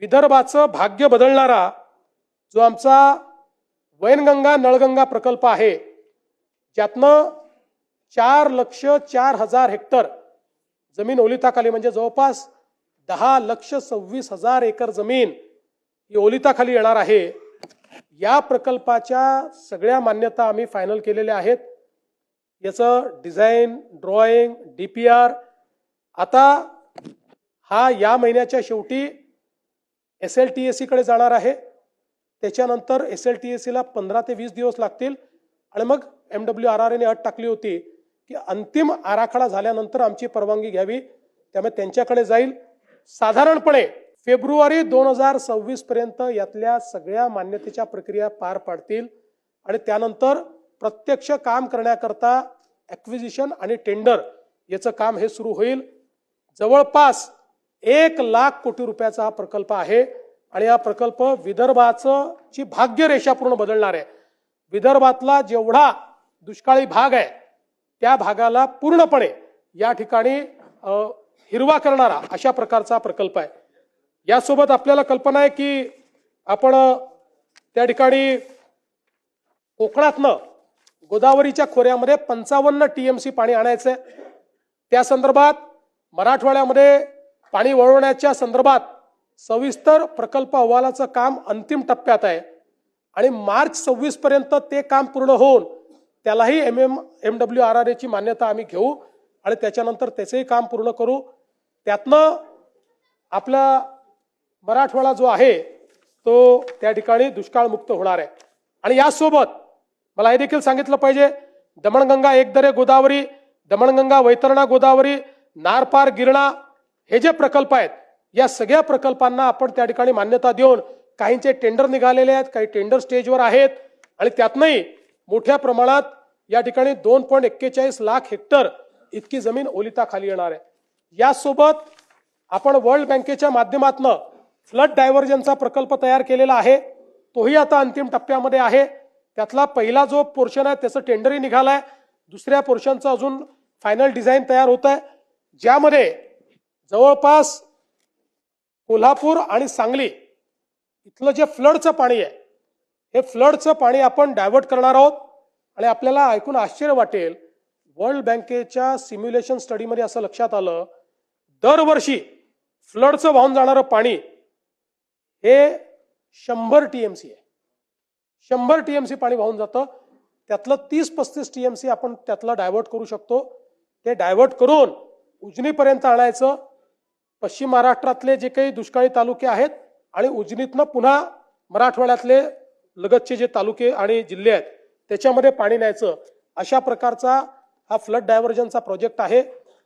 विदर्भाचं भाग्य बदलणारा जो आमचा वैनगंगा नळगंगा प्रकल्प आहे, ज्यातनं 4,04,000 हेक्टर जमीन ओलिताखाली म्हणजे जवळपास 10,26,000 एकर जमीन ही ओलिताखाली येणार आहे। या प्रकल्पाच्या सगळ्या मान्यता आम्ही फायनल केलेल्या आहेत। याचं डिझाइन, ड्रॉइंग, डीपीआर आता हा या महिन्याच्या शेवटी SLTAC कडे जाणार आहे। त्याच्यानंतर SLTAC ला 15 ते 20 दिवस लागतील आणि मग MWRRA ने अट टाकली होती की अंतिम आराखडा झाल्यानंतर आमची परवानगी घ्यावी, त्यामुळे त्यांच्याकडे जाईल। साधारणपणे फेब्रुवारी 2026 पर्यंत यातल्या सगळ्या मान्यतेच्या प्रक्रिया पार पाडतील आणि त्यानंतर प्रत्यक्ष काम करण्याकरता ॲक्विजिशन आणि टेंडर याचं काम हे सुरू होईल। जवळपास 1,00,000 कोटी रुपयाचा हा प्रकल्प आहे आणि हा प्रकल्प विदर्भाचं ची भाग्यरेषा पूर्ण प्रबदलणार आहे। विदर्भातला जेवढा दुष्काळी भाग आहे त्या भागाला पूर्णपणे या ठिकाणी हिरवा करणारा अशा प्रकारचा प्रकल्प आहे। यासोबत आपल्याला कल्पना आहे की आपण त्या ठिकाणी कोकणातनं गोदावरीच्या खोऱ्यामध्ये 55 TMC पाणी आणायचं आहे। त्या संदर्भात मराठवाड्यामध्ये पाणी वळवण्याच्या संदर्भात सविस्तर प्रकल्प अहवालाचं काम अंतिम टप्प्यात आहे आणि मार्च 26 पर्यंत ते काम पूर्ण होऊन त्यालाही MWRRA ची मान्यता आम्ही घेऊ आणि त्याच्यानंतर त्याचेही काम पूर्ण करू। त्यातनं आपला मराठवाडा जो आहे तो त्या ठिकाणी दुष्काळमुक्त होणार आहे। आणि यासोबत मला हे देखील सांगितलं पाहिजे, दमणगंगा एकदरे गोदावरी, दमणगंगा वैतरणा गोदावरी, नारपार गिरणा हे जे प्रकल्प आहेत या सगळ्या प्रकल्पांना आपण त्या ठिकाणी मान्यता देऊन काहींचे टेंडर निघालेले आहेत, काही टेंडर स्टेजवर आहेत आणि त्यातनंही मोठ्या प्रमाणात या ठिकाणी 2.41 लाख हेक्टर इतकी जमीन ओलिताखाली येणार आहे। यासोबत आपण वर्ल्ड बँकेच्या माध्यमातून फ्लड डायव्हर्जनचा प्रकल्प तयार केलेला आहे, तोही आता अंतिम टप्प्यामध्ये आहे। त्यातला पहिला जो पोर्शन आहे त्याचं टेंडरही निघालाय, दुसऱ्या पोर्शनचं अजून फायनल डिझाईन तयार होत आहे, ज्यामध्ये जवळपास कोल्हापूर आणि सांगली इथलं जे फ्लडचं पाणी आहे हे फ्लडचं पाणी आपण डायव्हर्ट करणार आहोत। आणि आपल्याला ऐकून आश्चर्य वाटेल, वर्ल्ड बँकेच्या सिम्युलेशन स्टडीमध्ये असं लक्षात आलं, दरवर्षी फ्लडचं वाहून जाणारं पाणी हे 100 TMC आहे। 100 TMC पाणी वाहून जातं, त्यातलं 30-35 TMC आपण त्यातला डायव्हर्ट करू शकतो। ते डायव्हर्ट करून उजनीपर्यंत आणायचं। पश्चिम महाराष्ट्रातले जे काही दुष्काळी तालुके आहेत आणि उजनीतनं पुन्हा मराठवाड्यातले लगतचे जे तालुके आणि जिल्हे आहेत त्याच्यामध्ये पाणी न्यायचं, अशा प्रकारचा हा फ्लड डायव्हर्जनचा प्रोजेक्ट आहे।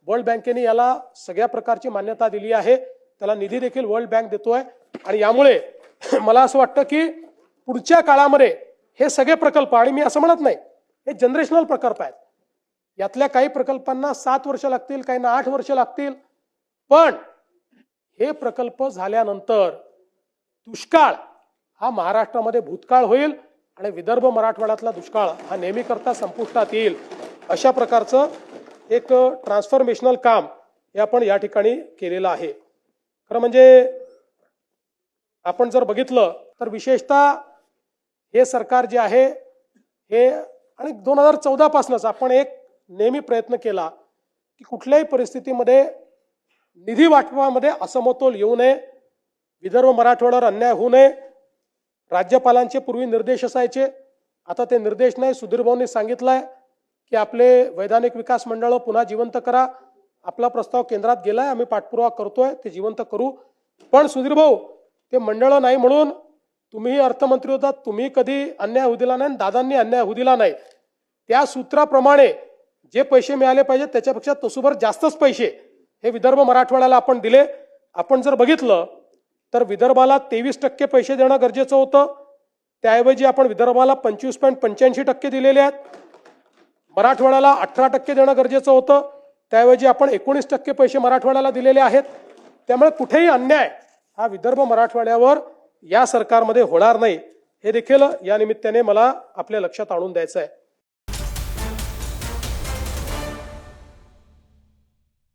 वर्ल्ड बँकेने याला सगळ्या प्रकारची मान्यता दिली आहे, त्याला निधी देखील वर्ल्ड बँक देतोय आणि यामुळे मला असं वाटतं की पुढच्या काळामध्ये हे सगळे प्रकल्प, आणि मी असं म्हणत नाही हे जनरेशनल प्रकल्प आहेत, यातल्या काही प्रकल्पांना 7 वर्ष लागतील, काहींना 8 वर्ष लागतील, पण हे प्रकल्प झाल्यानंतर दुष्काळ हा महाराष्ट्रामध्ये भूतकाळ होईल आणि विदर्भ मराठवाड्यातला दुष्काळ हा नेहमी करता संपुष्टात येईल। अशा प्रकारचं एक ट्रान्सफॉर्मेशनल काम हे आपण या ठिकाणी केलेलं आहे। खरं म्हणजे आपण जर बघितलं तर विशेषतः हे सरकार जे आहे हे, आणि 2014 पासूनच आपण एक नेहमी प्रयत्न केला की कुठल्याही परिस्थितीमध्ये निधी वाटपामध्ये असमतोल येऊ नये, विदर्भ मराठवाड्यावर अन्याय होऊ नये। राज्यपालांचे पूर्वी निर्देश असायचे, आता ते निर्देश नाही। सुधीर भाऊंनी सांगितलंय की आपले वैधानिक विकास मंडळ पुन्हा जिवंत करा। आपला प्रस्ताव केंद्रात गेलाय, आम्ही पाठपुरावा करतोय, ते जिवंत करू। पण सुधीर भाऊ, ते मंडळ नाही म्हणून तुम्ही अर्थमंत्री होतात, तुम्ही कधी अन्याय होऊ दिला नाही, दादांनी अन्याय होऊ दिला नाही। त्या सूत्राप्रमाणे जे पैसे मिळाले पाहिजे त्याच्यापेक्षा तसुभर जास्तच पैसे हे विदर्भ मराठवाड्याला आपण दिले। आपण जर बघितलं तर विदर्भाला 23% पैसे देणं गरजेचं होतं, त्याऐवजी आपण विदर्भाला 25.85% दिलेले आहेत। मराठवाड्याला 18% देणं गरजेचं होतं, त्याऐवजी आपण 19% पैसे मराठवाड्याला दिलेले आहेत। त्यामुळे कुठेही अन्याय हा विदर्भ मराठवाड्यावर या सरकारमध्ये होणार नाही, हे देखील या निमित्ताने मला आपल्या लक्षात आणून द्यायचं आहे।